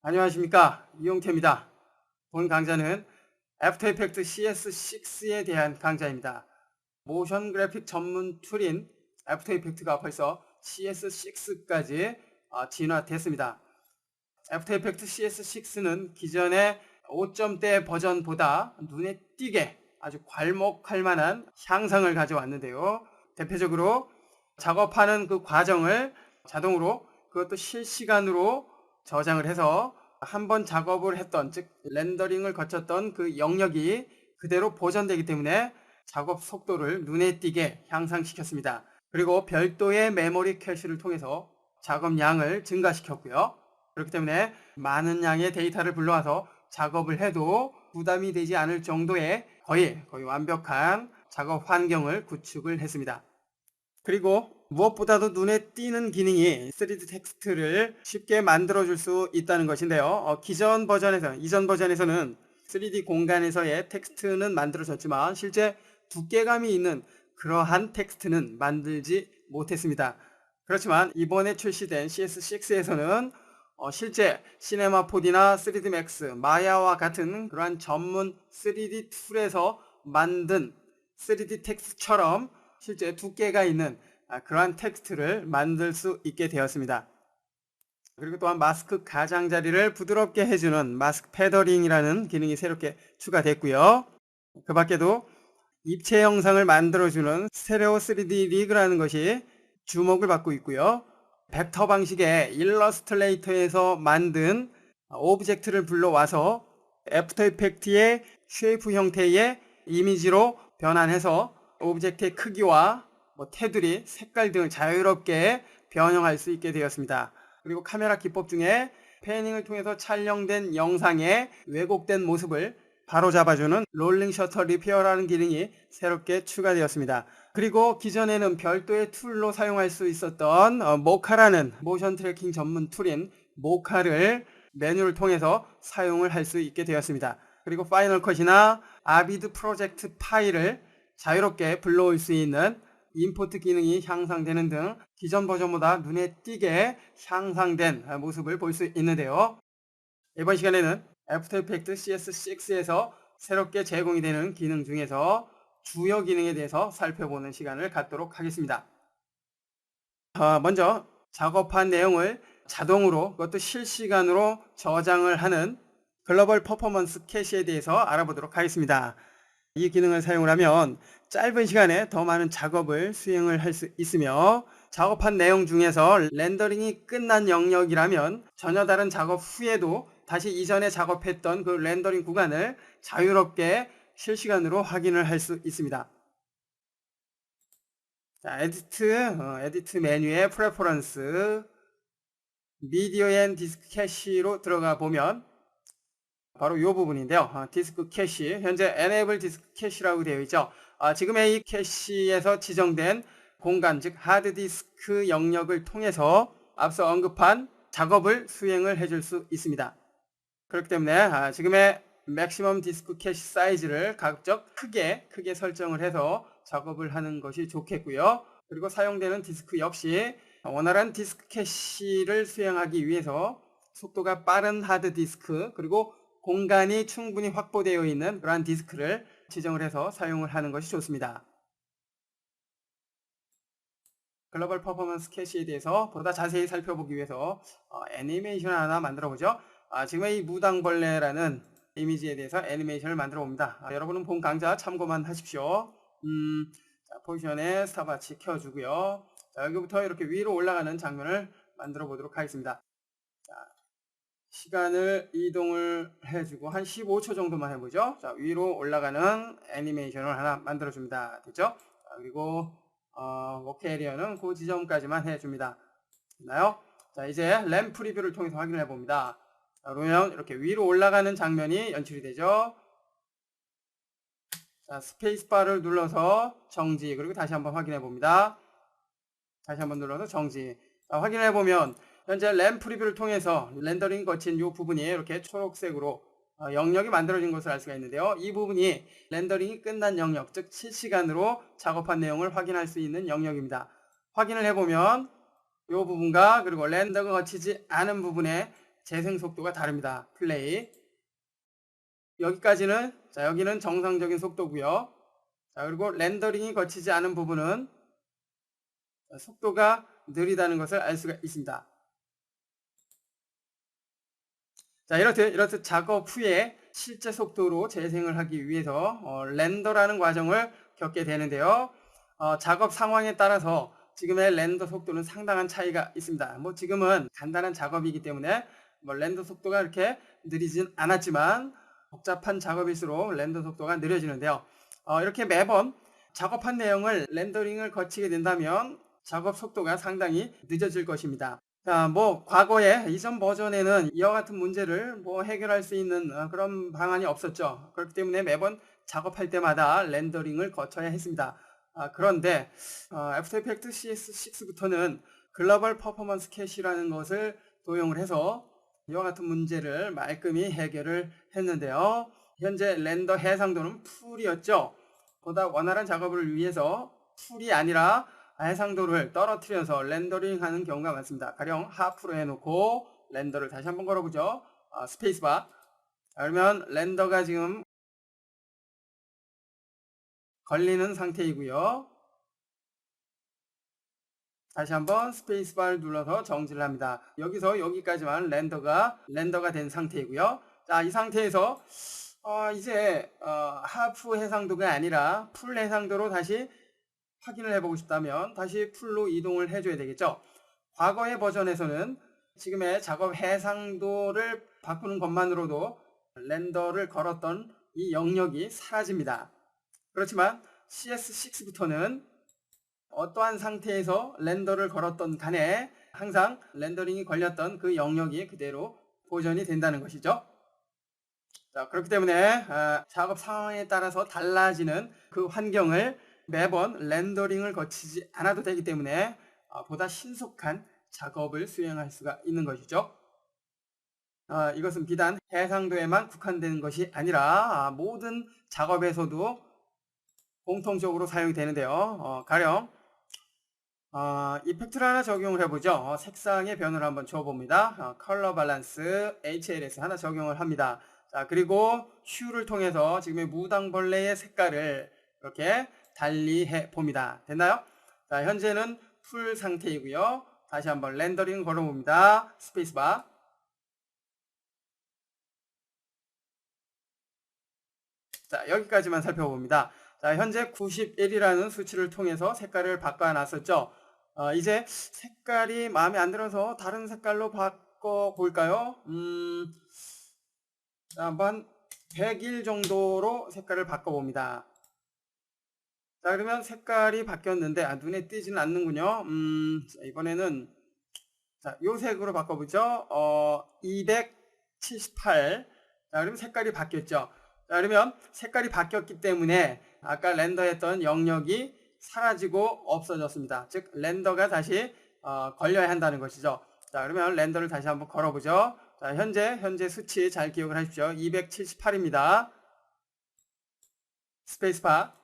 안녕하십니까, 이용태입니다. 본 강좌는 애프터 이펙트 CS6에 대한 강좌입니다. 모션 그래픽 전문 툴인 애프터 이펙트가 벌써 CS6까지 진화됐습니다. 애프터 이펙트 CS6는 기존의 5점대 버전보다 눈에 띄게 아주 괄목할 만한 향상을 가져왔는데요. 대표적으로 작업하는 그 과정을 자동으로, 그것도 실시간으로 저장을 해서 한 번 작업을 했던, 즉 렌더링을 거쳤던 그 영역이 그대로 보존되기 때문에 작업 속도를 눈에 띄게 향상시켰습니다. 그리고 별도의 메모리 캐시를 통해서 작업량을 증가시켰고요. 그렇기 때문에 많은 양의 데이터를 불러와서 작업을 해도 부담이 되지 않을 정도의 거의 완벽한 작업 환경을 구축을 했습니다. 그리고 무엇보다도 눈에 띄는 기능이 3D 텍스트를 쉽게 만들어줄 수 있다는 것인데요. 이전 버전에서는 3D 공간에서의 텍스트는 만들어졌지만 실제 두께감이 있는 그러한 텍스트는 만들지 못했습니다. 그렇지만 이번에 출시된 CS6에서는 실제 시네마 4D나 3D 맥스, 마야와 같은 그러한 전문 3D 툴에서 만든 3D 텍스트처럼 실제 두께가 있는 그러한 텍스트를 만들 수 있게 되었습니다. 그리고 또한 마스크 가장자리를 부드럽게 해주는 마스크 패더링이라는 기능이 새롭게 추가됐고요. 그 밖에도 입체 영상을 만들어주는 스테레오 3D 리그라는 것이 주목을 받고 있고요. 벡터 방식의 일러스트레이터에서 만든 오브젝트를 불러와서 애프터 이펙트의 쉐이프 형태의 이미지로 변환해서 오브젝트의 크기와 테두리, 색깔 등을 자유롭게 변형할 수 있게 되었습니다. 그리고 카메라 기법 중에 패닝을 통해서 촬영된 영상의 왜곡된 모습을 바로잡아주는 롤링 셔터 리페어라는 기능이 새롭게 추가되었습니다. 그리고 기존에는 별도의 툴로 사용할 수 있었던 모카라는 모션 트래킹 전문 툴인 모카를 메뉴를 통해서 사용을 할 수 있게 되었습니다. 그리고 파이널 컷이나 아비드 프로젝트 파일을 자유롭게 불러올 수 있는 임포트 기능이 향상되는 등 기존 버전보다 눈에 띄게 향상된 모습을 볼 수 있는데요. 이번 시간에는 애프터 이펙트 CS6에서 새롭게 제공이 되는 기능 중에서 주요 기능에 대해서 살펴보는 시간을 갖도록 하겠습니다. 먼저 작업한 내용을 자동으로, 그것도 실시간으로 저장을 하는 글로벌 퍼포먼스 캐시에 대해서 알아보도록 하겠습니다. 이 기능을 사용을 하면 짧은 시간에 더 많은 작업을 수행을 할 수 있으며, 작업한 내용 중에서 렌더링이 끝난 영역이라면 전혀 다른 작업 후에도 다시 이전에 작업했던 그 렌더링 구간을 자유롭게 실시간으로 확인을 할 수 있습니다. 자, 에디트 메뉴의 프레퍼런스, 미디어 앤 디스크 캐시로 들어가 보면 바로 이 부분인데요. 디스크 캐시, 현재 Enable 디스크 캐시라고 되어 있죠. 지금의 이 캐시에서 지정된 공간, 즉 하드디스크 영역을 통해서 앞서 언급한 작업을 수행을 해줄 수 있습니다. 그렇기 때문에 지금의 맥시멈 디스크 캐시 사이즈를 가급적 크게 설정을 해서 작업을 하는 것이 좋겠고요. 그리고 사용되는 디스크 역시 원활한 디스크 캐시를 수행하기 위해서 속도가 빠른 하드디스크, 그리고 공간이 충분히 확보되어 있는 그러한 디스크를 지정을 해서 사용을 하는 것이 좋습니다. 글로벌 퍼포먼스 캐시에 대해서 보다 자세히 살펴보기 위해서 애니메이션 하나 만들어 보죠. 지금 이 무당벌레라는 이미지에 대해서 애니메이션을 만들어 봅니다. 여러분은 본 강좌 참고만 하십시오. 자, 포지션에 스탑워치 켜주고요. 자, 여기부터 이렇게 위로 올라가는 장면을 만들어 보도록 하겠습니다. 자, 시간을 이동을 해주고 한 15초 정도만 해보죠. 자, 위로 올라가는 애니메이션을 하나 만들어 줍니다. 됐죠? 자, 그리고 워크 에리어는 그 지점까지만 해줍니다. 됐나요? 자, 이제 램프 리뷰를 통해서 확인해 봅니다. 자, 그러면 이렇게 위로 올라가는 장면이 연출이 되죠. 자, 스페이스바를 눌러서 정지, 그리고 다시 한번 확인해 봅니다. 다시 한번 눌러서 정지. 자, 확인해 보면 현재 램프 리뷰를 통해서 렌더링 거친 이 부분이 이렇게 초록색으로 영역이 만들어진 것을 알 수가 있는데요. 이 부분이 렌더링이 끝난 영역, 즉 실시간으로 작업한 내용을 확인할 수 있는 영역입니다. 확인을 해보면 이 부분과 그리고 렌더가 거치지 않은 부분에 재생 속도가 다릅니다. 플레이. 여기까지는, 자, 여기는 정상적인 속도고요. 자, 그리고 렌더링이 거치지 않은 부분은 속도가 느리다는 것을 알 수가 있습니다. 자, 이렇듯 작업 후에 실제 속도로 재생을 하기 위해서 렌더라는 과정을 겪게 되는데요. 작업 상황에 따라서 지금의 렌더 속도는 상당한 차이가 있습니다. 뭐 지금은 간단한 작업이기 때문에 뭐 렌더 속도가 이렇게 느리진 않았지만 복잡한 작업일수록 렌더 속도가 느려지는데요. 이렇게 매번 작업한 내용을 렌더링을 거치게 된다면 작업 속도가 상당히 늦어질 것입니다. 자, 뭐 과거에 이전 버전에는 이와 같은 문제를 뭐 해결할 수 있는 그런 방안이 없었죠. 그렇기 때문에 매번 작업할 때마다 렌더링을 거쳐야 했습니다. 그런데 애프터 이펙트 CS6부터는 글로벌 퍼포먼스 캐시라는 것을 도용을 해서 이와 같은 문제를 말끔히 해결을 했는데요. 현재 렌더 해상도는 풀이었죠. 보다 원활한 작업을 위해서 풀이 아니라 해상도를 떨어뜨려서 렌더링 하는 경우가 많습니다. 가령 하프로 해놓고 렌더를 다시 한번 걸어보죠. 스페이스바. 그러면 렌더가 지금 걸리는 상태이고요. 다시 한번 스페이스바를 눌러서 정지를 합니다. 여기서 여기까지만 렌더가 된 상태이고요. 자, 이 상태에서 이제 하프 해상도가 아니라 풀 해상도로 다시 확인을 해보고 싶다면 다시 풀로 이동을 해줘야 되겠죠. 과거의 버전에서는 지금의 작업 해상도를 바꾸는 것만으로도 렌더를 걸었던 이 영역이 사라집니다. 그렇지만 CS6부터는 어떠한 상태에서 렌더를 걸었던 간에 항상 렌더링이 걸렸던 그 영역이 그대로 보존이 된다는 것이죠. 자, 그렇기 때문에 작업 상황에 따라서 달라지는 그 환경을 매번 렌더링을 거치지 않아도 되기 때문에 보다 신속한 작업을 수행할 수가 있는 것이죠. 이것은 비단 해상도에만 국한되는 것이 아니라 모든 작업에서도 공통적으로 사용이 되는데요. 가령 이펙트를 하나 적용을 해보죠. 색상의 변화를 한번 줘봅니다. 컬러 밸런스 HLS 하나 적용을 합니다. 자, 그리고 휴를 통해서 지금의 무당벌레의 색깔을 이렇게 달리해 봅니다. 됐나요? 자, 현재는 풀 상태이고요. 다시 한번 렌더링 걸어봅니다. 스페이스바. 자, 여기까지만 살펴봅니다. 자, 현재 91이라는 수치를 통해서 색깔을 바꿔놨었죠. 이제 색깔이 마음에 안 들어서 다른 색깔로 바꿔 볼까요? 한번 100일 정도로 색깔을 바꿔 봅니다. 자, 그러면 색깔이 바뀌었는데 눈에 띄지는 않는군요. 자, 이번에는 자, 요 색으로 바꿔보죠. 278. 자, 그러면 색깔이 바뀌었죠. 자, 그러면 색깔이 바뀌었기 때문에 아까 렌더했던 영역이 사라지고 없어졌습니다. 즉 렌더가 다시 걸려야 한다는 것이죠. 자, 그러면 렌더를 다시 한번 걸어보죠. 자, 현재 수치 잘 기억을 하십시오. 278입니다. 스페이스바.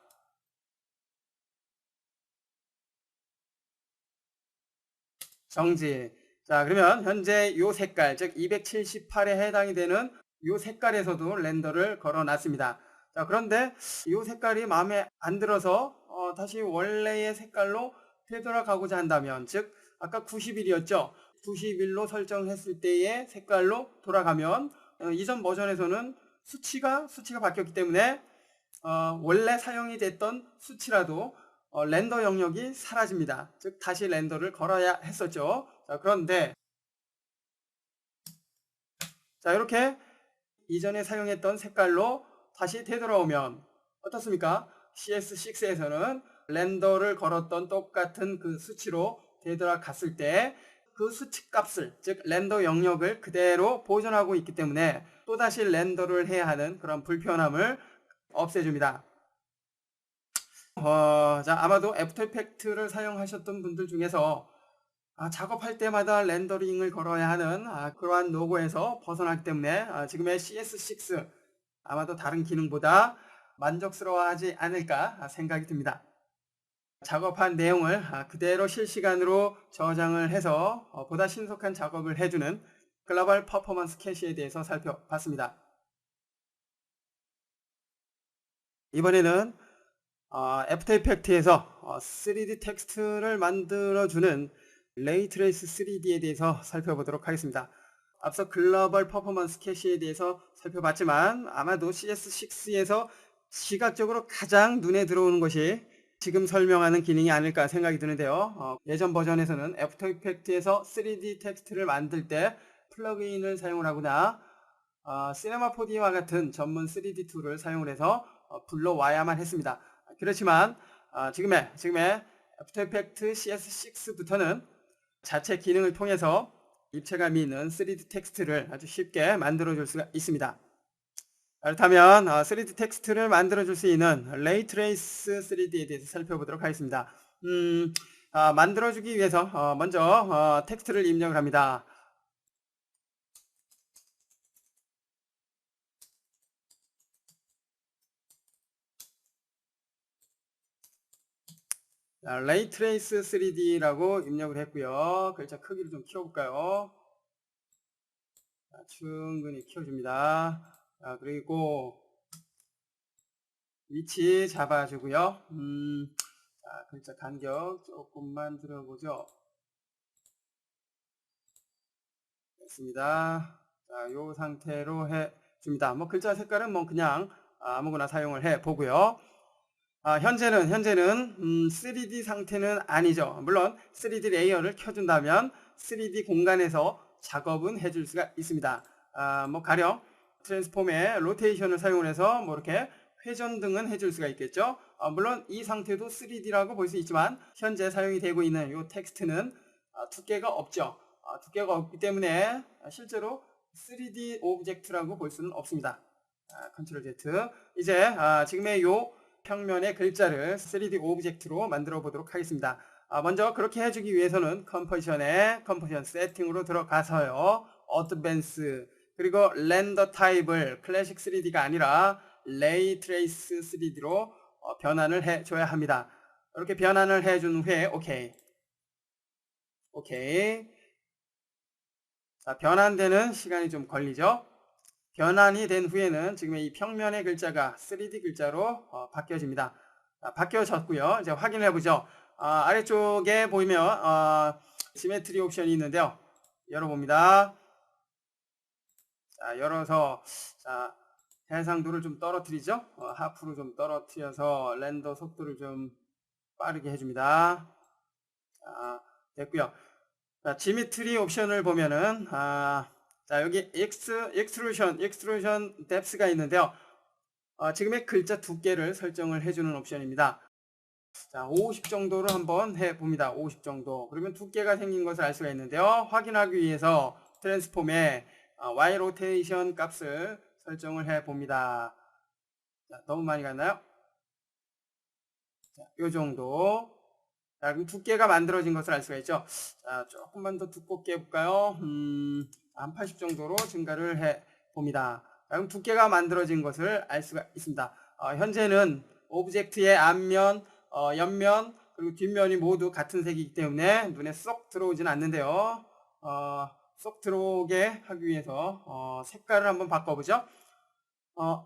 정지. 자, 그러면 현재 요 색깔, 즉 278에 해당이 되는 요 색깔에서도 렌더를 걸어 놨습니다. 자, 그런데 요 색깔이 마음에 안 들어서 다시 원래의 색깔로 되돌아가고자 한다면, 즉 아까 90일이었죠. 90일로 설정했을 때의 색깔로 돌아가면 이전 버전에서는 수치가 바뀌었기 때문에 원래 사용이 됐던 수치라도 렌더 영역이 사라집니다. 즉 다시 렌더를 걸어야 했었죠. 자, 그런데 자, 이렇게 이전에 사용했던 색깔로 다시 되돌아오면 어떻습니까? CS6에서는 렌더를 걸었던 똑같은 그 수치로 되돌아갔을 때 그 수치 값을, 즉 렌더 영역을 그대로 보존하고 있기 때문에 또다시 렌더를 해야 하는 그런 불편함을 없애줍니다. 자, 아마도 애프터 이펙트를 사용하셨던 분들 중에서 작업할 때마다 렌더링을 걸어야 하는 그러한 노고에서 벗어나기 때문에 지금의 CS6 아마도 다른 기능보다 만족스러워하지 않을까 생각이 듭니다. 작업한 내용을 그대로 실시간으로 저장을 해서 보다 신속한 작업을 해주는 글로벌 퍼포먼스 캐시에 대해서 살펴봤습니다. 이번에는 애프터 이펙트에서 3D 텍스트를 만들어주는 레이트레이스 3D에 대해서 살펴보도록 하겠습니다. 앞서 글로벌 퍼포먼스 캐시에 대해서 살펴봤지만 아마도 CS6에서 시각적으로 가장 눈에 들어오는 것이 지금 설명하는 기능이 아닐까 생각이 드는데요. 예전 버전에서는 애프터 이펙트에서 3D 텍스트를 만들 때 플러그인을 사용을 하거나 시네마 4D와 같은 전문 3D 툴을 사용을 해서 불러와야만 했습니다. 그렇지만 지금의 애프터 이펙트 CS6부터는 자체 기능을 통해서 입체감이 있는 3D 텍스트를 아주 쉽게 만들어 줄 수가 있습니다. 그렇다면 3D 텍스트를 만들어 줄 수 있는 레이트레이스 3D에 대해서 살펴보도록 하겠습니다. 만들어 주기 위해서 먼저 텍스트를 입력을 합니다. 레이트레이스 3D라고 입력을 했고요. 글자 크기를 좀 키워볼까요? 충분히 키워줍니다. 그리고 위치 잡아주고요. 글자 간격 조금만 들어보죠. 됐습니다. 자, 요 상태로 해줍니다. 뭐 글자 색깔은 뭐 그냥 아무거나 사용을 해 보고요. 현재는 3D 상태는 아니죠. 물론 3D 레이어를 켜준다면 3D 공간에서 작업은 해줄 수가 있습니다. 뭐 가령 트랜스폼의 로테이션을 사용을 해서 뭐 이렇게 회전 등은 해줄 수가 있겠죠. 물론 이 상태도 3D라고 볼 수 있지만 현재 사용이 되고 있는 이 텍스트는 두께가 없죠. 두께가 없기 때문에 실제로 3D 오브젝트라고 볼 수는 없습니다. 컨트롤 Z. 이제 지금의 요 평면의 글자를 3D 오브젝트로 만들어 보도록 하겠습니다. 먼저 그렇게 해주기 위해서는 컴포지션 세팅으로 들어가서요. 어드밴스 그리고 렌더 타입을 클래식 3D가 아니라 레이트레이스 3D로 변환을 해줘야 합니다. 이렇게 변환을 해준 후에 오케이. 자, 변환되는 시간이 좀 걸리죠. 변환이 된 후에는 지금 이 평면의 글자가 3D 글자로 바뀌어집니다. 바뀌어졌고요. 이제 확인해 보죠. 아래쪽에 보이면 시메트리 옵션이 있는데요. 열어봅니다. 자, 열어서 해상도를 좀 떨어뜨리죠. 하프로 좀 떨어뜨려서 렌더 속도를 좀 빠르게 해줍니다. 됐고요. 자, 지미트리 옵션을 보면은 자, 여기 익스트루션 뎁스가 있는데요. 지금의 글자 두께를 설정을 해주는 옵션입니다. 자, 50 정도로 한번 해봅니다. 50 정도. 그러면 두께가 생긴 것을 알 수가 있는데요. 확인하기 위해서 트랜스폼의 Y 로테이션 값을 설정을 해봅니다. 자, 너무 많이 갔나요? 자, 요 정도. 자, 그럼 두께가 만들어진 것을 알 수가 있죠. 자, 조금만 더 두껍게 해볼까요? 한 80 정도로 증가를 해봅니다. 자, 그럼 두께가 만들어진 것을 알 수가 있습니다. 현재는 오브젝트의 앞면, 옆면, 그리고 뒷면이 모두 같은 색이기 때문에 눈에 쏙 들어오진 않는데요. 쏙 들어오게 하기 위해서 색깔을 한번 바꿔보죠.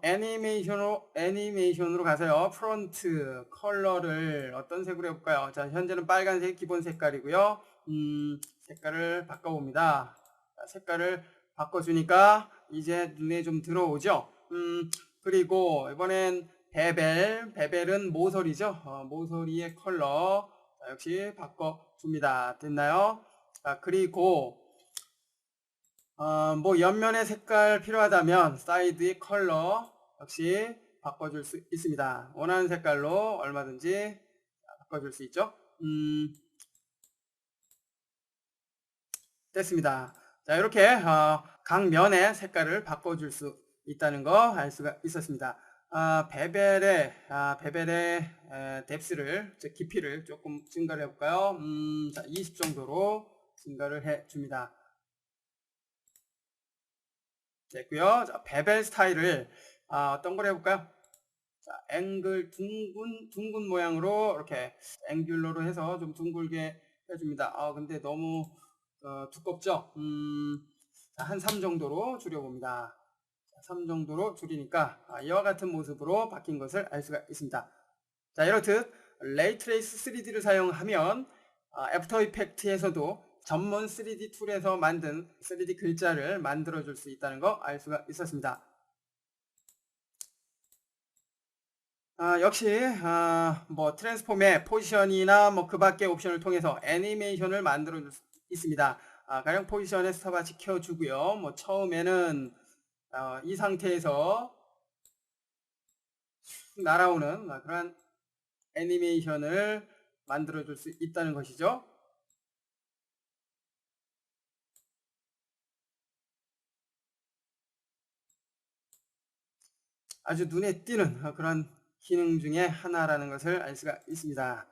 애니메이션으로 가서요. 프론트 컬러를 어떤 색으로 해볼까요? 자, 현재는 빨간색 기본 색깔이고요. 색깔을 바꿔봅니다. 자, 색깔을 바꿔주니까 이제 눈에 좀 들어오죠. 그리고 이번엔 베벨은 모서리죠. 모서리의 컬러 역시 바꿔줍니다. 됐나요? 자, 그리고 뭐 옆면의 색깔 필요하다면 사이드의 컬러 역시 바꿔줄 수 있습니다. 원하는 색깔로 얼마든지 바꿔줄 수 있죠. 됐습니다. 자, 이렇게 각 면의 색깔을 바꿔줄 수 있다는 거 알 수가 있었습니다. 베벨의 뎁스를, 즉 깊이를 조금 증가를 해볼까요? 자, 20 정도로 증가를 해줍니다. 됐고요. 자, 베벨 스타일을 어떤 걸 해볼까요? 자, 앵글 둥근 모양으로 이렇게 앵귤러로 해서 좀 둥글게 해줍니다. 근데 너무 두껍죠? 한 3 정도로 줄여봅니다. 3 정도로 줄이니까 이와 같은 모습으로 바뀐 것을 알 수가 있습니다. 자, 이렇듯 레이트레이스 3D를 사용하면 애프터 이펙트에서도 전문 3D 툴에서 만든 3D 글자를 만들어 줄 수 있다는 거 알 수가 있었습니다. 역시 뭐 트랜스폼의 포지션이나 뭐 그 밖의 옵션을 통해서 애니메이션을 만들어 줄 수 있습니다. 가령 포지션에 스톱워치 켜주고요. 뭐 처음에는 이 상태에서 날아오는 그런 애니메이션을 만들어 줄 수 있다는 것이죠. 아주 눈에 띄는 그런 기능 중에 하나라는 것을 알 수가 있습니다.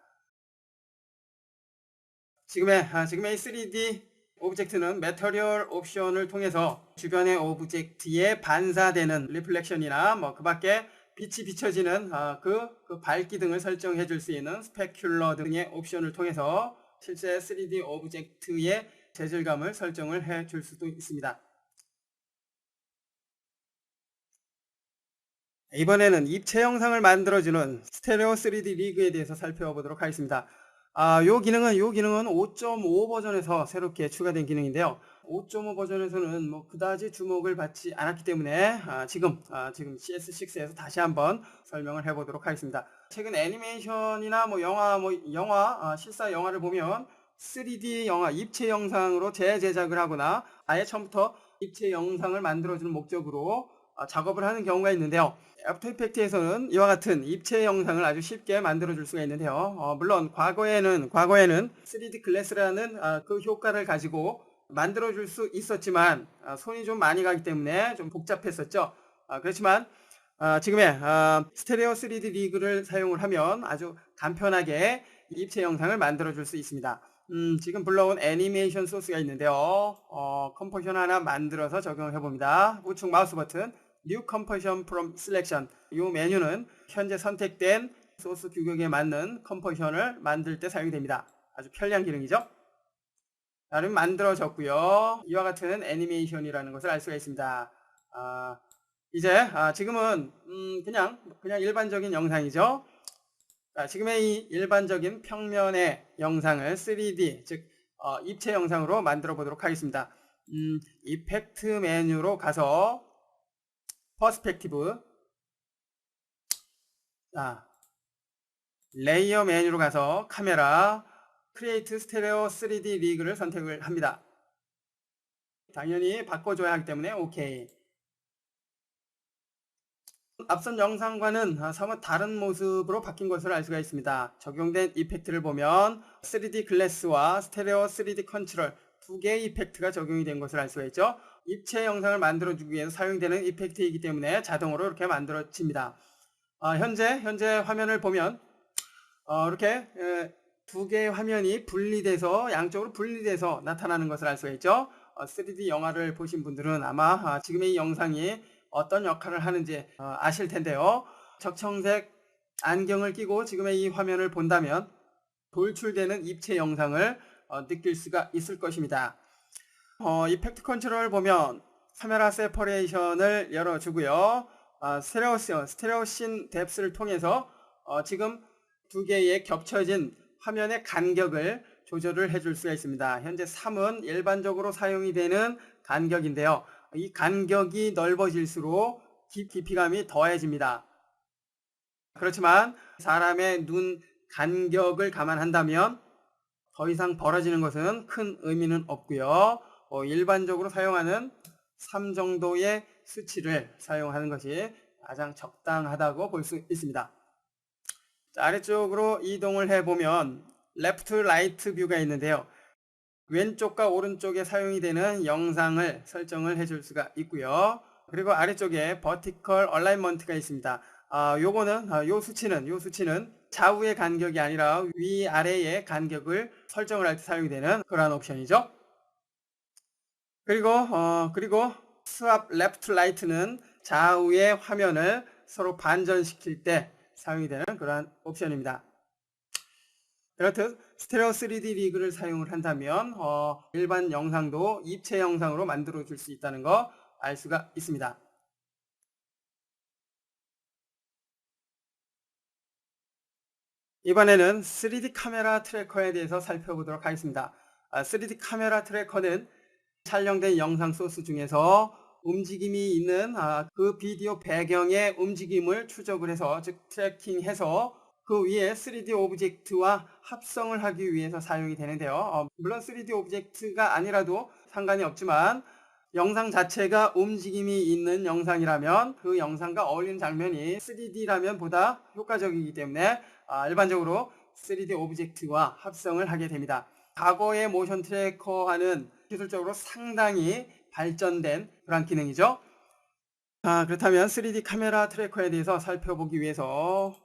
지금의 3D 오브젝트는 매터리얼 옵션을 통해서 주변의 오브젝트에 반사되는 리플렉션이나 뭐 그 밖에 빛이 비춰지는 그 밝기 등을 설정해 줄 수 있는 스페큘러 등의 옵션을 통해서 실제 3D 오브젝트의 재질감을 설정을 해 줄 수도 있습니다. 이번에는 입체 영상을 만들어주는 스테레오 3D 리그에 대해서 살펴보도록 하겠습니다. 요 기능은 5.5 버전에서 새롭게 추가된 기능인데요. 5.5 버전에서는 뭐 그다지 주목을 받지 않았기 때문에 지금 CS6에서 다시 한번 설명을 해보도록 하겠습니다. 최근 애니메이션이나 뭐 영화, 실사 영화를 보면 3D 영화, 입체 영상으로 재제작을 하거나 아예 처음부터 입체 영상을 만들어주는 목적으로 작업을 하는 경우가 있는데요. 애프터 이펙트에서는 이와 같은 입체 영상을 아주 쉽게 만들어 줄 수가 있는데요. 물론 과거에는 3D 글래스라는 그 효과를 가지고 만들어 줄 수 있었지만 손이 좀 많이 가기 때문에 좀 복잡했었죠. 그렇지만 지금의 스테레오 3D 리그를 사용을 하면 아주 간편하게 입체 영상을 만들어 줄 수 있습니다. 지금 불러온 애니메이션 소스가 있는데요. 컴포지션 하나 만들어서 적용을 해봅니다. 우측 마우스 버튼 New Composition from Selection. 이 메뉴는 현재 선택된 소스 규격에 맞는 컴포지션을 만들 때 사용됩니다. 아주 편리한 기능이죠. 나름 만들어졌고요. 이와 같은 애니메이션이라는 것을 알 수가 있습니다. 이제 지금은 그냥 일반적인 영상이죠. 지금의 이 일반적인 평면의 영상을 3D 즉 입체 영상으로 만들어 보도록 하겠습니다. 이펙트 메뉴로 가서 퍼스펙티브, 레이어 메뉴로 가서 카메라, 크리에이트 스테레오 3D 리그를 선택을 합니다. 당연히 바꿔줘야 하기 때문에 오케이. 앞선 영상과는 사뭇 다른 모습으로 바뀐 것을 알 수가 있습니다. 적용된 이펙트를 보면 3D 글래스와 스테레오 3D 컨트롤 두 개의 이펙트가 적용이 된 것을 알 수가 있죠. 입체 영상을 만들어주기 위해서 사용되는 이펙트이기 때문에 자동으로 이렇게 만들어집니다. 현재 화면을 보면 이렇게 두 개의 화면이 양쪽으로 분리돼서 나타나는 것을 알 수가 있죠. 3D 영화를 보신 분들은 아마 지금의 이 영상이 어떤 역할을 하는지 아실 텐데요. 적청색 안경을 끼고 지금의 이 화면을 본다면 돌출되는 입체 영상을 느낄 수가 있을 것입니다. 이펙트 컨트롤을 보면 카메라 세퍼레이션을 열어주고요. 스테레오 씬 뎁스를 통해서 지금 두 개의 겹쳐진 화면의 간격을 조절을 해줄 수가 있습니다. 현재 3은 일반적으로 사용이 되는 간격인데요. 이 간격이 넓어질수록 깊이감이 더해집니다. 그렇지만 사람의 눈 간격을 감안한다면 더 이상 벌어지는 것은 큰 의미는 없고요. 일반적으로 사용하는 3 정도의 수치를 사용하는 것이 가장 적당하다고 볼 수 있습니다. 자, 아래쪽으로 이동을 해보면 레프트 라이트 뷰가 있는데요. 왼쪽과 오른쪽에 사용이 되는 영상을 설정을 해줄 수가 있고요. 그리고 아래쪽에 버티컬 얼라인먼트가 있습니다. 요 수치는 좌우의 간격이 아니라 위아래의 간격을 설정을 할 때 사용이 되는 그러한 옵션이죠. 그리고 스왑 레프트 라이트는 좌우의 화면을 서로 반전시킬 때 사용이 되는 그러한 옵션입니다. 그렇듯 스테레오 3D 리그를 사용을 한다면 일반 영상도 입체 영상으로 만들어 줄 수 있다는 거 알 수가 있습니다. 이번에는 3D 카메라 트래커에 대해서 살펴보도록 하겠습니다. 3D 카메라 트래커는 촬영된 영상 소스 중에서 움직임이 있는 그 비디오 배경의 움직임을 추적을 해서, 즉 트래킹해서 그 위에 3D 오브젝트와 합성을 하기 위해서 사용이 되는데요. 물론 3D 오브젝트가 아니라도 상관이 없지만 영상 자체가 움직임이 있는 영상이라면 그 영상과 어울리는 장면이 3D라면 보다 효과적이기 때문에 일반적으로 3D 오브젝트와 합성을 하게 됩니다. 과거의 모션 트래커와는 기술적으로 상당히 발전된 그런 기능이죠. 그렇다면 3D 카메라 트래커에 대해서 살펴보기 위해서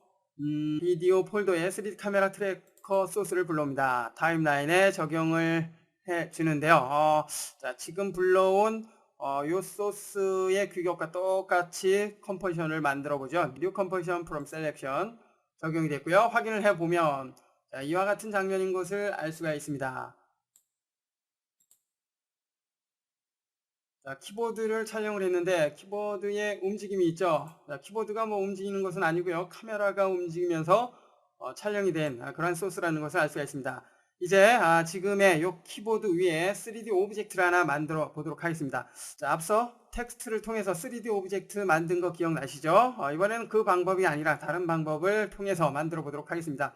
비디오 폴더에 3D 카메라 트래커 소스를 불러옵니다. 타임라인에 적용을 해 주는데요. 자, 지금 불러온 요 소스의 규격과 똑같이 컴포지션을 만들어 보죠. New Composition from Selection 적용이 됐고요. 확인을 해 보면 이와 같은 장면인 것을 알 수가 있습니다. 자, 키보드를 촬영을 했는데 키보드에 움직임이 있죠. 자, 키보드가 뭐 움직이는 것은 아니고요. 카메라가 움직이면서 촬영이 된 그런 소스라는 것을 알 수가 있습니다. 이제 지금의 요 키보드 위에 3D 오브젝트를 하나 만들어 보도록 하겠습니다. 자, 앞서 텍스트를 통해서 3D 오브젝트 만든 거 기억나시죠? 이번에는 그 방법이 아니라 다른 방법을 통해서 만들어 보도록 하겠습니다.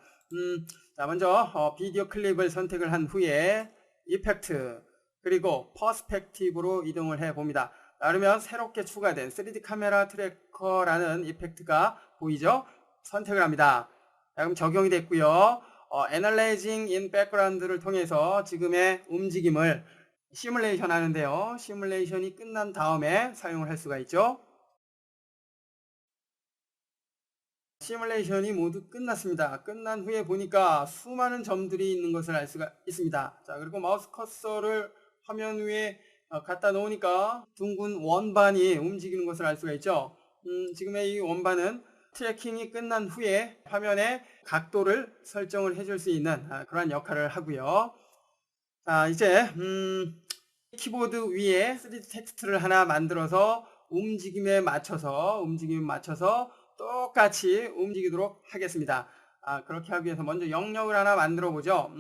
자, 먼저 비디오 클립을 선택을 한 후에 이펙트 그리고 퍼스펙티브로 이동을 해 봅니다. 그러면 새롭게 추가된 3D 카메라 트래커라는 이펙트가 보이죠? 선택을 합니다. 자, 그럼 적용이 됐고요. Analyzing in Background를 통해서 지금의 움직임을 시뮬레이션 하는데요. 시뮬레이션이 끝난 다음에 사용을 할 수가 있죠. 시뮬레이션이 모두 끝났습니다. 끝난 후에 보니까 수많은 점들이 있는 것을 알 수가 있습니다. 자, 그리고 마우스 커서를 화면 위에 갖다 놓으니까 둥근 원반이 움직이는 것을 알 수가 있죠. 지금의 이 원반은 트래킹이 끝난 후에 화면의 각도를 설정을 해줄 수 있는 그러한 역할을 하고요. 자, 이제 키보드 위에 3D 텍스트를 하나 만들어서 움직임에 맞춰서 똑같이 움직이도록 하겠습니다. 그렇게 하기 위해서 먼저 영역을 하나 만들어 보죠.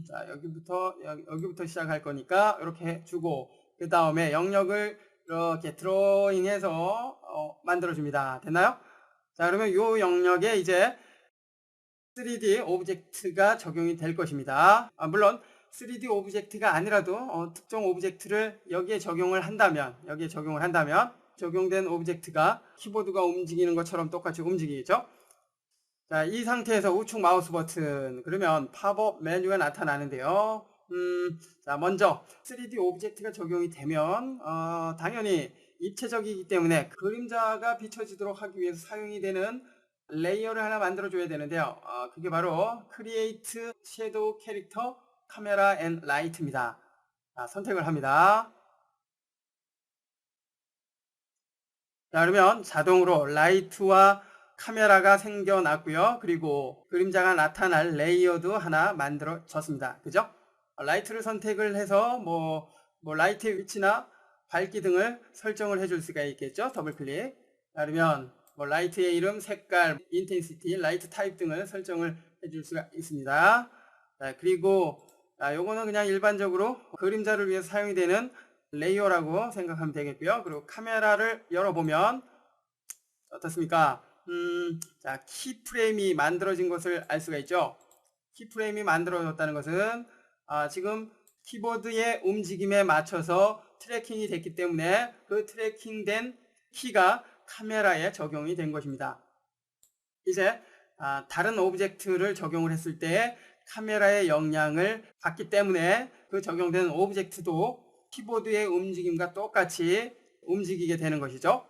자, 여기부터 시작할 거니까 이렇게 주고 그 다음에 영역을 이렇게 드로잉해서 만들어 줍니다. 됐나요? 자, 그러면 이 영역에 이제 3D 오브젝트가 적용이 될 것입니다. 물론 3D 오브젝트가 아니라도 특정 오브젝트를 여기에 적용을 한다면 적용된 오브젝트가 키보드가 움직이는 것처럼 똑같이 움직이겠죠. 자, 이 상태에서 우측 마우스 버튼 그러면 팝업 메뉴가 나타나는데요. 자, 먼저 3D 오브젝트가 적용이 되면 당연히 입체적이기 때문에 그림자가 비춰지도록 하기 위해서 사용이 되는 레이어를 하나 만들어 줘야 되는데요. 그게 바로 Create Shadow Character Camera and Light입니다. 선택을 합니다. 자, 그러면 자동으로 라이트와 카메라가 생겨났고요. 그리고 그림자가 나타날 레이어도 하나 만들어졌습니다. 그죠? 라이트를 선택을 해서 뭐 라이트의 위치나 밝기 등을 설정을 해줄 수가 있겠죠. 더블 클릭. 그러면 뭐 라이트의 이름, 색깔, 인텐시티, 라이트 타입 등을 설정을 해줄 수가 있습니다. 자, 그리고 요거는 그냥 일반적으로 그림자를 위해서 사용이 되는 레이어라고 생각하면 되겠고요. 그리고 카메라를 열어보면 어떻습니까? 자, 키프레임이 만들어진 것을 알 수가 있죠. 키프레임이 만들어졌다는 것은 지금 키보드의 움직임에 맞춰서 트래킹이 됐기 때문에 그 트래킹된 키가 카메라에 적용이 된 것입니다. 이제 다른 오브젝트를 적용을 했을 때 카메라의 영향을 받기 때문에 그 적용된 오브젝트도 키보드의 움직임과 똑같이 움직이게 되는 것이죠.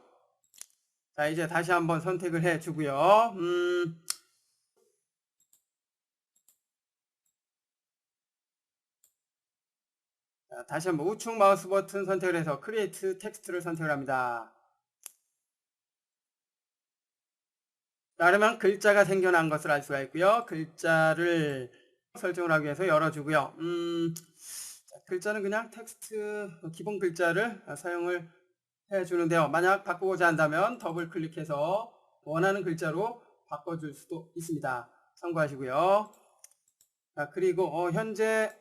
자, 이제 다시 한번 선택을 해 주고요. 자, 다시 한번 우측 마우스 버튼 선택을 해서 크리에이트 텍스트를 선택을 합니다. 자, 그러면 글자가 생겨난 것을 알 수가 있고요. 글자를 설정을 하기 위해서 열어주고요. 자, 글자는 그냥 텍스트 기본 글자를 사용을 해주는데요. 만약 바꾸고자 한다면 더블 클릭해서 원하는 글자로 바꿔줄 수도 있습니다. 참고하시고요. 자, 그리고 현재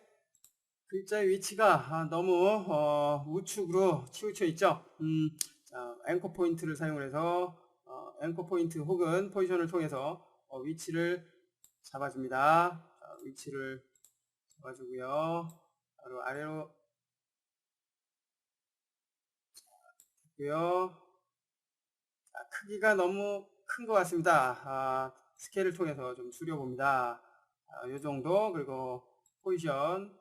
글자의 위치가 너무 우측으로 치우쳐 있죠. 자, 앵커 포인트를 사용해서 앵커 포인트 혹은 포지션을 통해서 위치를 잡아줍니다. 자, 위치를 잡아주고요. 바로 아래로 고요. 크기가 너무 큰 것 같습니다. 스케일을 통해서 좀 줄여봅니다. 이 정도. 그리고 포지션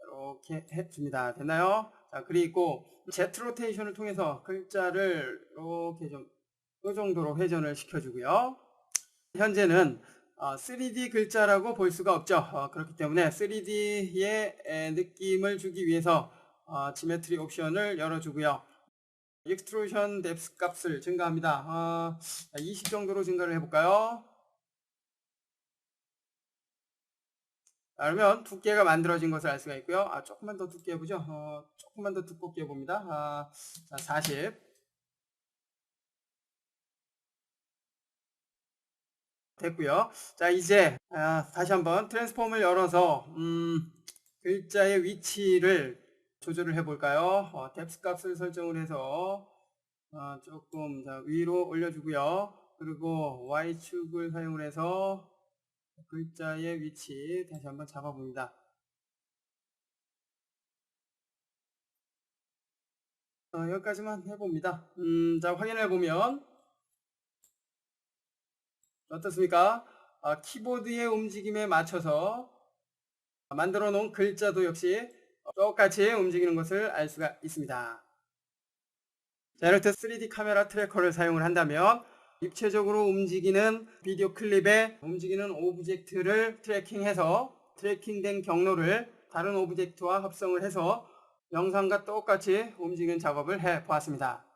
이렇게 해줍니다. 됐나요? 자, 그리고 Z 로테이션을 통해서 글자를 이렇게 좀 이 정도로 회전을 시켜주고요. 현재는 3D 글자라고 볼 수가 없죠. 그렇기 때문에 3D의 느낌을 주기 위해서 지메트리 옵션을 열어주고요. 익스트루션 뎁스 값을 증가합니다. 20 정도로 증가를 해볼까요? 그러면 두께가 만들어진 것을 알 수가 있고요. 조금만 더 두께 해보죠. 조금만 더 두껍게 해봅니다. 자, 40. 됐고요. 자, 이제 다시 한번 트랜스폼을 열어서 글자의 위치를 조절을 해볼까요? 뎁스 값을 설정을 해서 조금 위로 올려주고요. 그리고 Y축을 사용을 해서 글자의 위치 다시 한번 잡아봅니다. 여기까지만 해봅니다. 자, 확인해보면 어떻습니까? 키보드의 움직임에 맞춰서 만들어 놓은 글자도 역시 똑같이 움직이는 것을 알 수가 있습니다. 자, 이렇게 3D 카메라 트래커를 사용을 한다면 입체적으로 움직이는 비디오 클립에 움직이는 오브젝트를 트래킹해서 트래킹된 경로를 다른 오브젝트와 합성을 해서 영상과 똑같이 움직이는 작업을 해 보았습니다.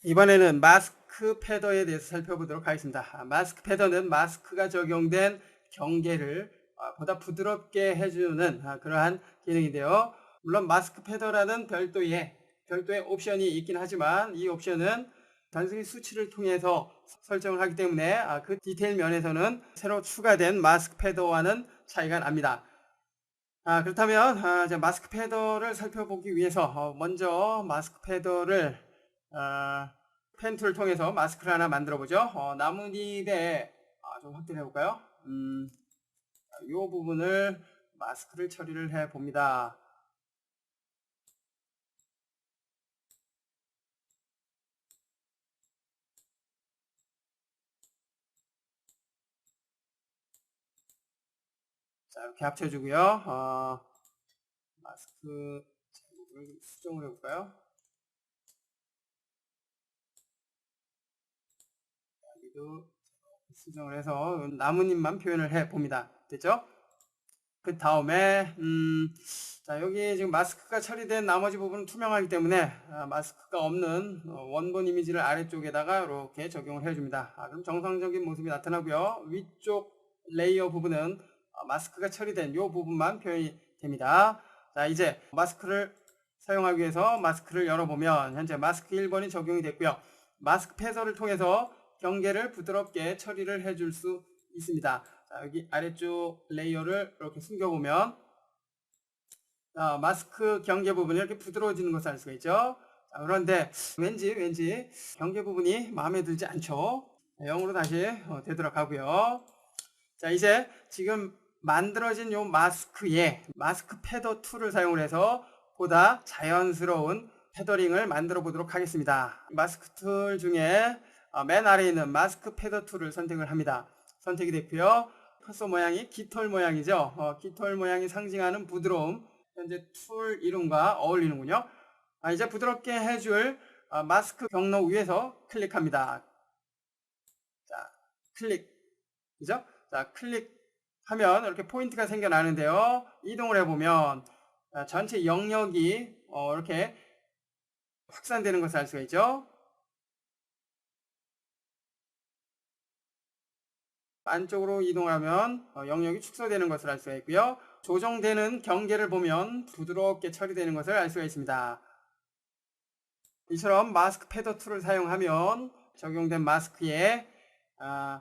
이번에는 마스크 패더에 대해서 살펴보도록 하겠습니다. 마스크 패더는 마스크가 적용된 경계를 보다 부드럽게 해주는 그러한 기능인데요. 물론 마스크 패더라는 별도의 옵션이 있긴 하지만 이 옵션은 단순히 수치를 통해서 설정을 하기 때문에 그 디테일 면에서는 새로 추가된 마스크 패더와는 차이가 납니다. 그렇다면 이제 마스크 패더를 살펴보기 위해서 먼저 마스크 패더를 펜 툴을 통해서 마스크를 하나 만들어 보죠. 나뭇잎에 좀 확대해 볼까요? 이 부분을 마스크를 처리를 해 봅니다. 자, 이렇게 합쳐주고요. 마스크 제목을 수정을 해볼까요? 여기도 수정을 해서 나뭇잎만 표현을 해 봅니다. 됐죠? 그 다음에 자, 여기 지금 마스크가 처리된 나머지 부분은 투명하기 때문에 마스크가 없는 원본 이미지를 아래쪽에다가 이렇게 적용을 해줍니다. 그럼 정상적인 모습이 나타나고요. 위쪽 레이어 부분은 마스크가 처리된 이 부분만 표현이 됩니다. 자, 이제 마스크를 사용하기 위해서 마스크를 열어보면 현재 마스크 1번이 적용이 됐고요. 마스크 패서를 통해서 경계를 부드럽게 처리를 해줄 수 있습니다. 자, 여기 아래쪽 레이어를 이렇게 숨겨보면 마스크 경계 부분이 이렇게 부드러워지는 것을 알 수가 있죠. 자, 그런데 왠지 경계 부분이 마음에 들지 않죠. 0으로 다시 되도록 하고요. 자, 이제 지금 만들어진 요 마스크에 마스크 패더 툴을 사용을 해서 보다 자연스러운 패더링을 만들어 보도록 하겠습니다. 마스크 툴 중에 맨 아래에 있는 마스크 패더 툴을 선택을 합니다. 선택이 됐고요. 커서 모양이 깃털 모양이죠. 깃털 모양이 상징하는 부드러움, 현재 툴 이름과 어울리는군요. 이제 부드럽게 해줄 마스크 경로 위에서 클릭합니다. 자, 클릭, 그죠? 자, 클릭하면 이렇게 포인트가 생겨나는데요. 이동을 해보면 전체 영역이 이렇게 확산되는 것을 알 수가 있죠. 안쪽으로 이동하면 영역이 축소되는 것을 알 수가 있고요. 조정되는 경계를 보면 부드럽게 처리되는 것을 알 수가 있습니다. 이처럼 마스크 패더 툴을 사용하면 적용된 마스크의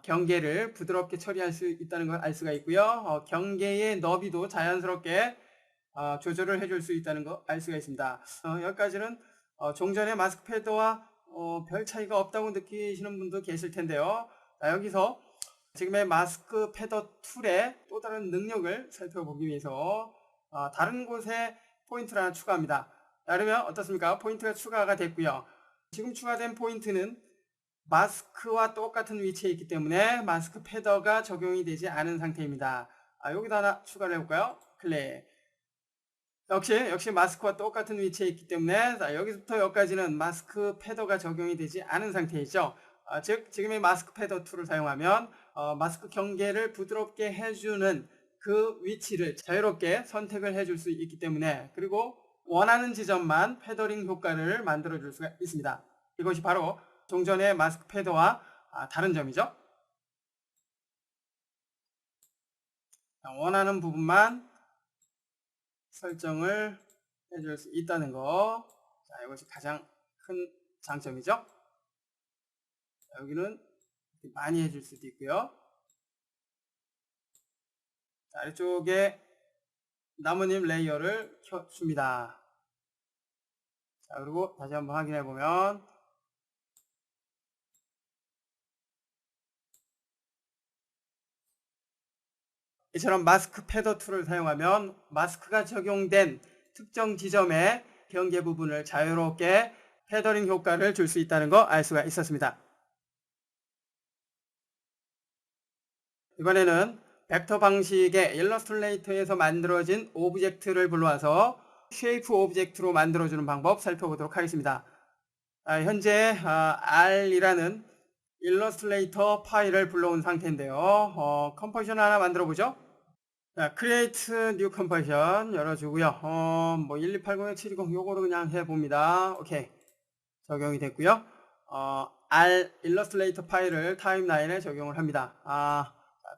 경계를 부드럽게 처리할 수 있다는 걸 알 수가 있고요. 경계의 너비도 자연스럽게 조절을 해줄 수 있다는 거 알 수가 있습니다. 여기까지는 종전의 마스크 패더와 별 차이가 없다고 느끼시는 분도 계실 텐데요. 여기서 지금의 마스크 패더 툴의 또 다른 능력을 살펴보기 위해서 다른 곳에 포인트를 하나 추가합니다. 그러면 어떻습니까? 포인트가 추가가 됐고요. 지금 추가된 포인트는 마스크와 똑같은 위치에 있기 때문에 마스크 패더가 적용이 되지 않은 상태입니다. 여기다 하나 추가를 해볼까요? 클릭. 역시 마스크와 똑같은 위치에 있기 때문에 여기서부터 여기까지는 마스크 패더가 적용이 되지 않은 상태이죠. 즉 지금의 마스크 패더 툴을 사용하면 마스크 경계를 부드럽게 해주는 그 위치를 자유롭게 선택을 해줄 수 있기 때문에, 그리고 원하는 지점만 패더링 효과를 만들어 줄 수가 있습니다. 이것이 바로 종전의 마스크 패더와 다른 점이죠. 원하는 부분만 설정을 해줄 수 있다는 거, 이것이 가장 큰 장점이죠. 여기는 많이 해줄 수도 있고요. 아래쪽에 나뭇잎 레이어를 켜줍니다. 그리고 다시 한번 확인해 보면 이처럼 마스크 패더 툴을 사용하면 마스크가 적용된 특정 지점의 경계 부분을 자유롭게 패더링 효과를 줄 수 있다는 거 알 수가 있었습니다. 이번에는 벡터 방식의 일러스트레이터에서 만들어진 오브젝트를 불러와서 쉐이프 오브젝트로 만들어주는 방법 살펴보도록 하겠습니다. 현재 R이라는 일러스트레이터 파일을 불러온 상태인데요. 컴포지션 하나 만들어 보죠. Create New Composition 열어주고요. 12806, 720 요거로 그냥 해봅니다. 오케이. 적용이 됐고요. R 일러스트레이터 파일을 타임라인에 적용을 합니다.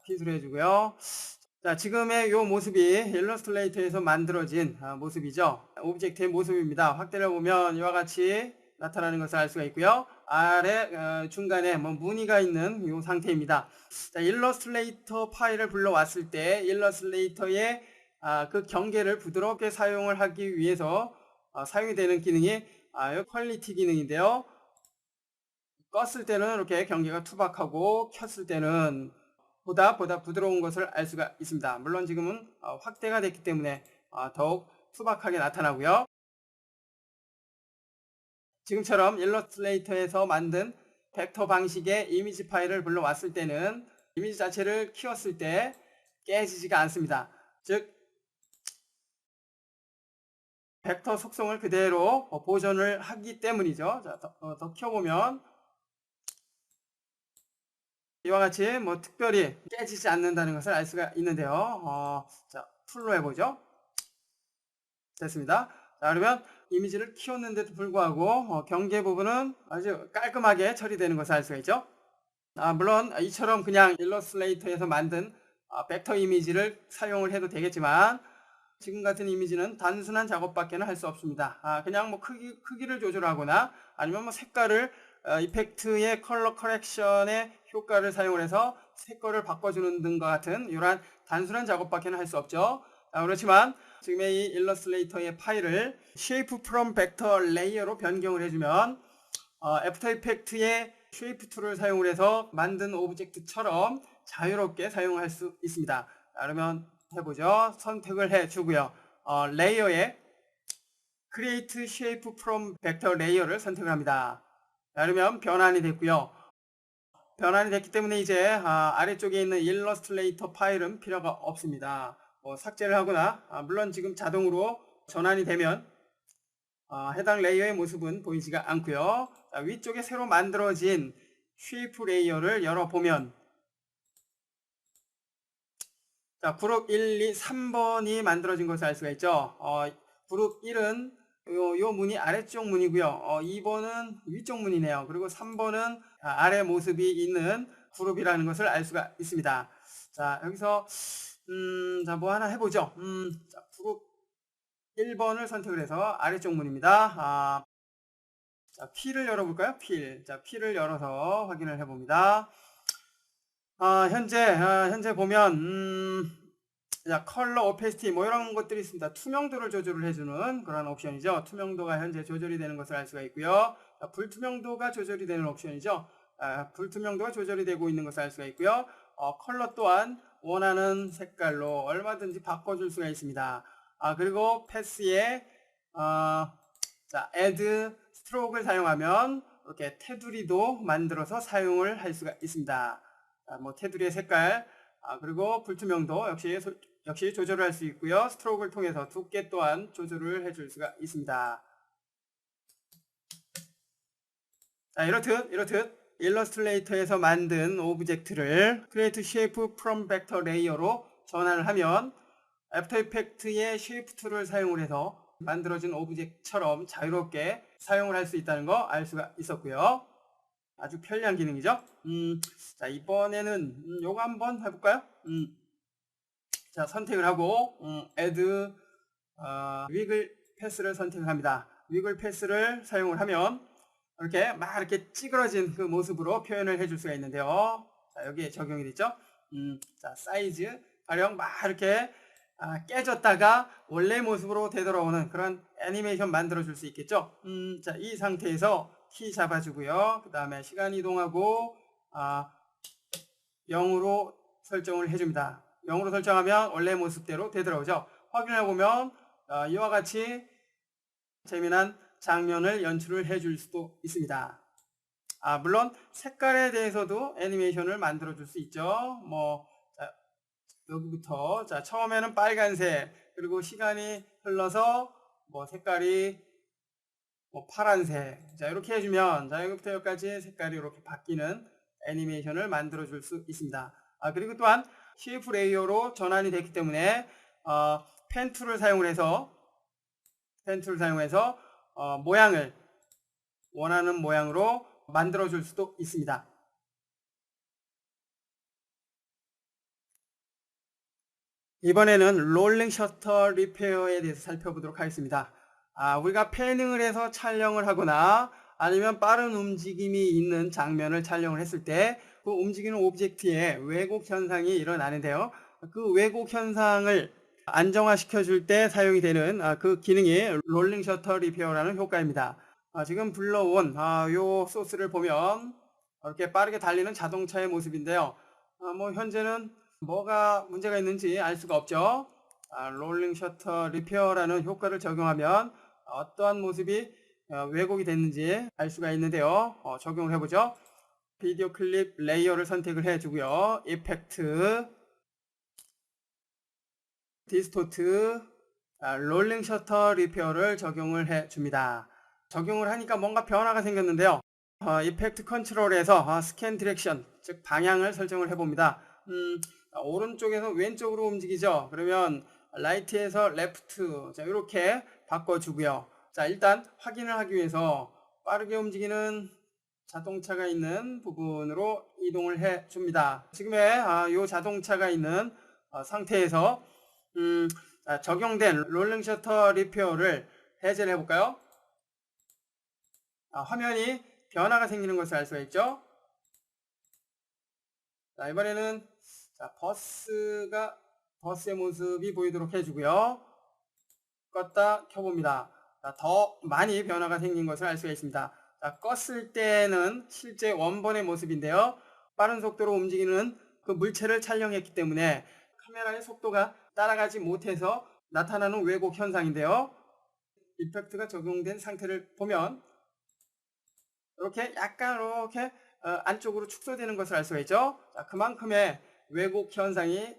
핏으로 해주고요. 자, 지금의 요 모습이 일러스트레이터에서 만들어진 모습이죠. 오브젝트의 모습입니다. 확대를 보면 이와 같이 나타나는 것을 알 수가 있고요. 아래 중간에 무늬가 있는 이 상태입니다. 자, 일러스트레이터 파일을 불러왔을 때 일러스트레이터의 그 경계를 부드럽게 사용을 하기 위해서 사용이 되는 기능이 퀄리티 기능인데요. 껐을 때는 이렇게 경계가 투박하고 켰을 때는 보다 부드러운 것을 알 수가 있습니다. 물론 지금은 확대가 됐기 때문에 더욱 투박하게 나타나고요. 지금처럼 일러스트레이터에서 만든 벡터 방식의 이미지 파일을 불러왔을 때는 이미지 자체를 키웠을 때 깨지지가 않습니다. 즉 벡터 속성을 그대로 보존을 하기 때문이죠. 자, 더 키워보면 이와 같이 특별히 깨지지 않는다는 것을 알 수가 있는데요. 자, 풀로 해보죠. 됐습니다. 자, 그러면 이미지를 키웠는데도 불구하고 경계 부분은 아주 깔끔하게 처리되는 것을 알 수가 있죠. 물론 이처럼 그냥 일러스트레이터에서 만든 벡터 이미지를 사용을 해도 되겠지만 지금 같은 이미지는 단순한 작업밖에 할 수 없습니다. 그냥 크기를 조절하거나 아니면 색깔을 이펙트의 컬러 커렉션의 효과를 사용을 해서 색깔을 바꿔주는 등과 같은 이러한 단순한 작업밖에 할 수 없죠. 그렇지만 지금의 이 일러스트레이터의 파일을 Shape from Vector Layer로 변경을 해주면 애프터 이펙트의 쉐이프 툴을 사용을 해서 만든 오브젝트처럼 자유롭게 사용할 수 있습니다. 그러면 해보죠. 선택을 해주고요. 레이어에 Create Shape from Vector Layer를 선택을 합니다. 그러면 변환이 됐고요. 변환이 됐기 때문에 이제 아래쪽에 있는 일러스트레이터 파일은 필요가 없습니다. 삭제를 하거나 물론 지금 자동으로 전환이 되면 해당 레이어의 모습은 보이지가 않고요. 자, 위쪽에 새로 만들어진 쉐이프 레이어를 열어보면 자, 그룹 1, 2, 3번이 만들어진 것을 알 수가 있죠. 그룹 1은 요 문이 아래쪽 문이고요. 2번은 위쪽 문이네요. 그리고 3번은 아래 모습이 있는 그룹이라는 것을 알 수가 있습니다. 자, 여기서 자, 뭐 하나 해보죠. 자, 그룹 1번을 선택을 해서 아래쪽 문입니다. 자, P를 열어볼까요? 자, P를 열어서 확인을 해봅니다. 현재 보면 자, 컬러 오페시티 뭐 이런 것들이 있습니다. 투명도를 조절을 해주는 그런 옵션이죠. 투명도가 현재 조절이 되는 것을 알 수가 있고요. 자, 불투명도가 조절이 되는 옵션이죠. 불투명도가 조절이 되고 있는 것을 알 수가 있고요. 컬러 또한 원하는 색깔로 얼마든지 바꿔줄 수가 있습니다. 그리고 패스에 자, add 스트로크를 사용하면 이렇게 테두리도 만들어서 사용을 할 수가 있습니다. 뭐 테두리의 색깔, 그리고 불투명도 역시 조절을 할 수 있고요. 스트로크를 통해서 두께 또한 조절을 해줄 수가 있습니다. 자, 이렇듯 일러스트레이터에서 만든 오브젝트를 Create Shape from Vector Layer로 전환을 하면 애프터 이펙트의 쉐이프 툴을 사용을 해서 만들어진 오브젝트처럼 자유롭게 사용을 할 수 있다는 거 알 수가 있었고요. 아주 편리한 기능이죠. 자, 이번에는 요거 한번 해볼까요? 자, 선택을 하고 Add Wiggle Pass를 선택을 합니다. Wiggle Pass를 사용을 하면 이렇게 막 이렇게 찌그러진 그 모습으로 표현을 해줄 수가 있는데요. 자, 여기에 적용이 됐죠. 자, 사이즈 가령 막 이렇게 깨졌다가 원래 모습으로 되돌아오는 그런 애니메이션 만들어 줄 수 있겠죠. 자, 이 상태에서 키 잡아주고요. 그 다음에 시간 이동하고 0으로 설정을 해줍니다. 0으로 설정하면 원래 모습대로 되돌아오죠. 확인해 보면 이와 같이 재미난 장면을 연출을 해줄 수도 있습니다. 물론 색깔에 대해서도 애니메이션을 만들어 줄 수 있죠. 뭐 여기부터 자, 처음에는 빨간색, 그리고 시간이 흘러서 뭐 색깔이 뭐 파란색, 자, 이렇게 해주면 자, 여기부터 여기까지 색깔이 이렇게 바뀌는 애니메이션을 만들어 줄 수 있습니다. 그리고 또한 쉐이프 레이어로 전환이 됐기 때문에 펜 툴을 사용을 해서 모양을 원하는 모양으로 만들어 줄 수도 있습니다. 이번에는 롤링 셔터 리페어에 대해서 살펴보도록 하겠습니다. 우리가 패닝을 해서 촬영을 하거나 아니면 빠른 움직임이 있는 장면을 촬영을 했을 때 그 움직이는 오브젝트에 왜곡 현상이 일어나는데요. 그 왜곡 현상을 안정화시켜 줄 때 사용이 되는 그 기능이 롤링 셔터 리페어라는 효과입니다. 지금 불러온 요 소스를 보면 이렇게 빠르게 달리는 자동차의 모습인데요. 뭐 현재는 뭐가 문제가 있는지 알 수가 없죠. 롤링 셔터 리페어라는 효과를 적용하면 어떠한 모습이 왜곡이 됐는지 알 수가 있는데요. 적용을 해보죠. 비디오 클립 레이어를 선택을 해주고요. 이펙트, 디스토트, 롤링 셔터 리페어를 적용을 해줍니다. 적용을 하니까 뭔가 변화가 생겼는데요. 이펙트 컨트롤에서 스캔 디렉션, 즉 방향을 설정을 해봅니다. 오른쪽에서 왼쪽으로 움직이죠. 그러면 라이트에서 레프트, 자, 이렇게 바꿔주고요. 자, 일단 확인을 하기 위해서 빠르게 움직이는 자동차가 있는 부분으로 이동을 해 줍니다. 지금의 이 자동차가 있는 상태에서 적용된 롤링 셔터 리페어를 해제를 해볼까요? 화면이 변화가 생기는 것을 알 수가 있죠. 자, 이번에는 자, 버스의 모습이 보이도록 해주고요. 껐다 켜봅니다. 자, 더 많이 변화가 생긴 것을 알 수가 있습니다. 자, 껐을 때는 실제 원본의 모습인데요. 빠른 속도로 움직이는 그 물체를 촬영했기 때문에 카메라의 속도가 따라가지 못해서 나타나는 왜곡 현상인데요. 이펙트가 적용된 상태를 보면 이렇게 약간 이렇게 안쪽으로 축소되는 것을 알 수가 있죠. 자, 그만큼의 왜곡 현상이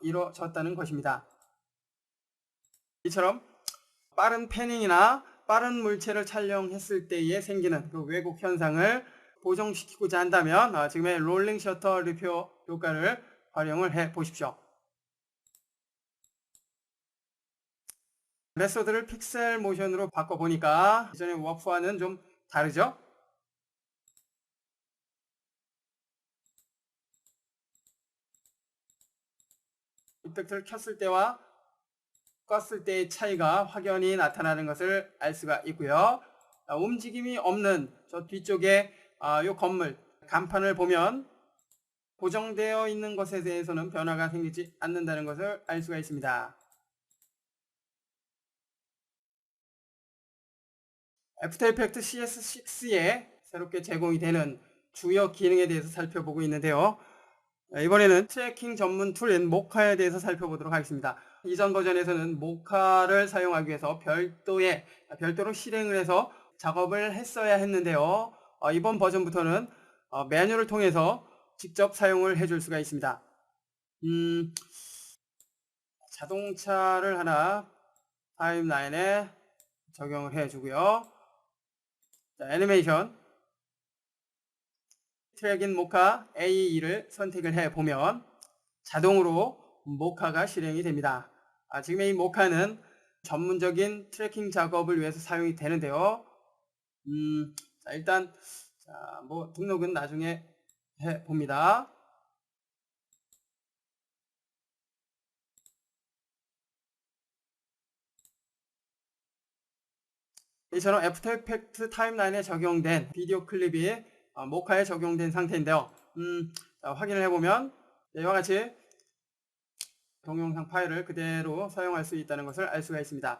이루어졌다는 것입니다. 이처럼 빠른 패닝이나 빠른 물체를 촬영했을 때에 생기는 그 왜곡 현상을 보정시키고자 한다면 지금의 롤링 셔터 리페어 효과를 활용을 해 보십시오. 메소드를 픽셀 모션으로 바꿔보니까 이전의 워크와는 좀 다르죠? 이펙트를 켰을 때와 껐을 때의 차이가 확연히 나타나는 것을 알 수가 있고요. 움직임이 없는 저 뒤쪽에 이 건물 간판을 보면 고정되어 있는 것에 대해서는 변화가 생기지 않는다는 것을 알 수가 있습니다. 애프터 이펙트 CS6에 새롭게 제공이 되는 주요 기능에 대해서 살펴보고 있는데요. 이번에는 트래킹 전문 툴인 모카에 대해서 살펴보도록 하겠습니다. 이전 버전에서는 모카를 사용하기 위해서 별도로 실행을 해서 작업을 했어야 했는데요. 이번 버전부터는 메뉴를 통해서 직접 사용을 해줄 수가 있습니다. 자동차를 하나 타임라인에 적용을 해주고요. 자, 애니메이션 트랙인 모카 AE를 선택을 해보면 자동으로 모카가 실행이 됩니다. 지금 이 모카는 전문적인 트래킹 작업을 위해서 사용이 되는데요. 자, 일단 등록은 나중에 해봅니다. 이처럼 애프터 이펙트 타임라인에 적용된 비디오 클립이 모카에 적용된 상태인데요. 확인을 해보면 이와 같이 동영상 파일을 그대로 사용할 수 있다는 것을 알 수가 있습니다.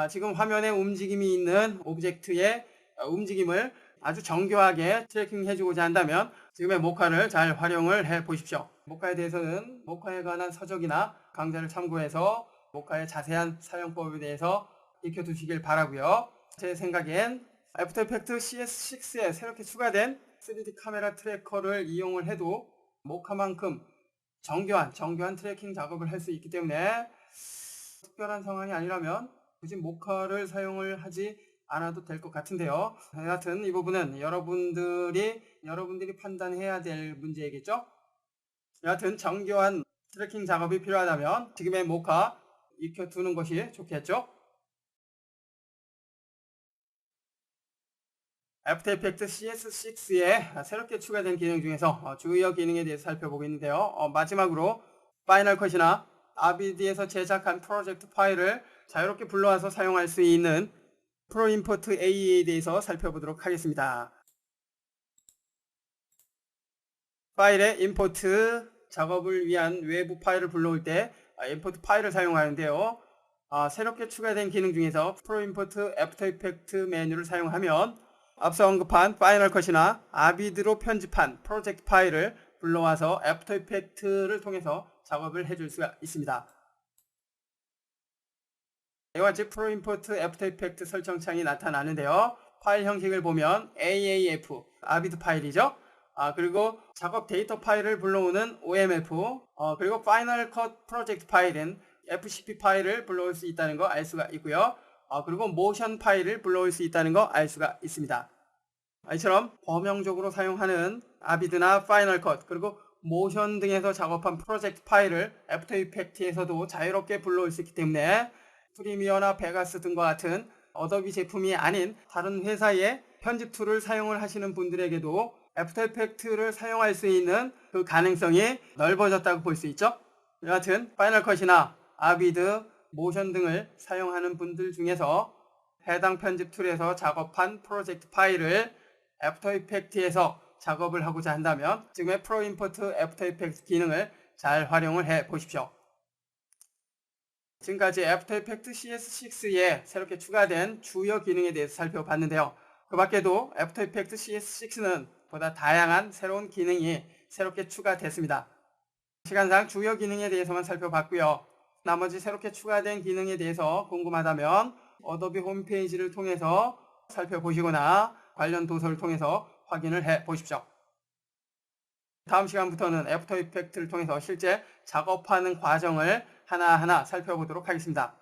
지금 화면에 움직임이 있는 오브젝트의 움직임을 아주 정교하게 트래킹 해주고자 한다면 지금의 모카를 잘 활용을 해 보십시오. 모카에 대해서는 모카에 관한 서적이나 강좌를 참고해서 모카의 자세한 사용법에 대해서 익혀두시길 바라고요. 제 생각엔 애프터 이펙트 CS6에 새롭게 추가된 3D 카메라 트래커를 이용을 해도 모카만큼 정교한 트래킹 작업을 할 수 있기 때문에 특별한 상황이 아니라면 굳이 모카를 사용을 하지 않아도 될 것 같은데요. 여하튼 이 부분은 여러분들이 판단해야 될 문제이겠죠. 여하튼 정교한 트래킹 작업이 필요하다면 지금의 모카 익혀두는 것이 좋겠죠. 애프터 이펙트 CS6에 새롭게 추가된 기능 중에서 주요 기능에 대해서 살펴보고 있는데요. 마지막으로 파이널 컷이나 아비드에서 제작한 프로젝트 파일을 자유롭게 불러와서 사용할 수 있는 프로 임포트 AE에 대해서 살펴보도록 하겠습니다. 파일의 임포트 작업을 위한 외부 파일을 불러올 때 임포트 파일을 사용하는데요. 새롭게 추가된 기능 중에서 프로 임포트 애프터 이펙트 메뉴를 사용하면 앞서 언급한 파이널 컷이나 아비드로 편집한 프로젝트 파일을 불러와서 애프터 이펙트를 통해서 작업을 해줄 수가 있습니다. 이와 같이 프로 임포트 애프터 이펙트 설정창이 나타나는데요. 파일 형식을 보면 AAF 아비드 파일이죠. 그리고 작업 데이터 파일을 불러오는 OMF, 그리고 파이널 컷 프로젝트 파일은 FCP 파일을 불러올 수 있다는 거 알 수가 있고요. 그리고 모션 파일을 불러올 수 있다는 거 알 수가 있습니다. 이처럼 범용적으로 사용하는 아비드나 파이널 컷 그리고 모션 등에서 작업한 프로젝트 파일을 애프터 이펙트에서도 자유롭게 불러올 수 있기 때문에 프리미어나 베가스 등과 같은 어도비 제품이 아닌 다른 회사의 편집 툴을 사용을 하시는 분들에게도 애프터 이펙트를 사용할 수 있는 그 가능성이 넓어졌다고 볼 수 있죠. 여하튼 파이널 컷이나 아비드, 모션 등을 사용하는 분들 중에서 해당 편집 툴에서 작업한 프로젝트 파일을 애프터 이펙트에서 작업을 하고자 한다면 지금의 프로 임포트 애프터 이펙트 기능을 잘 활용을 해 보십시오. 지금까지 애프터 이펙트 CS6에 새롭게 추가된 주요 기능에 대해서 살펴봤는데요. 그 밖에도 애프터 이펙트 CS6는 보다 다양한 새로운 기능이 새롭게 추가됐습니다. 시간상 주요 기능에 대해서만 살펴봤고요. 나머지 새롭게 추가된 기능에 대해서 궁금하다면 어도비 홈페이지를 통해서 살펴보시거나 관련 도서를 통해서 확인을 해 보십시오. 다음 시간부터는 애프터 이펙트를 통해서 실제 작업하는 과정을 하나하나 살펴보도록 하겠습니다.